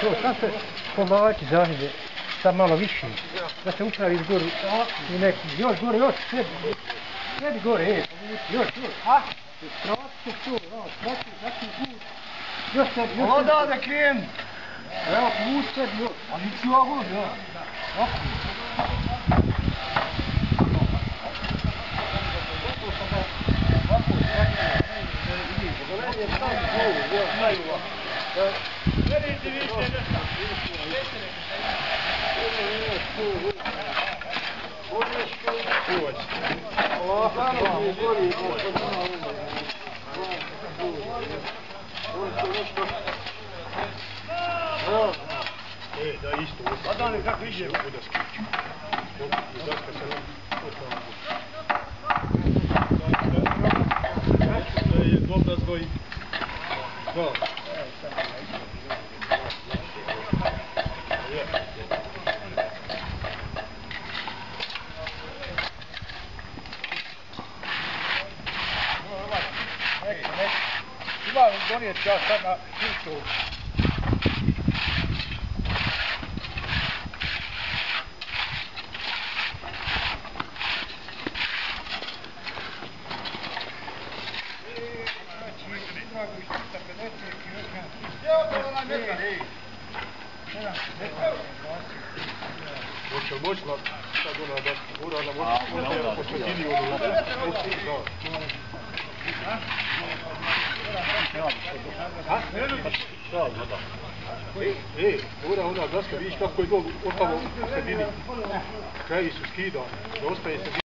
To, sad se pomalači zahide, sad malo više, da se upravi izgori i neki, još gore, još, sredi gore, još, strati se tu, znači put, još sredi, još sredi. Oda da krijem! Evo, put sredi, još, A nisi ovo, ja. Da isto, a da ne kako ide u daskiću. Daska se nam da je dobra zvoji. Hvala. Ima donijeti ja sad na kuću. Hoće li moći sad ona da mora da moći po sredini ono mora ona daska, vidiš kako je dol otamo po sredini, kraji su skidani, da ostaje sredini.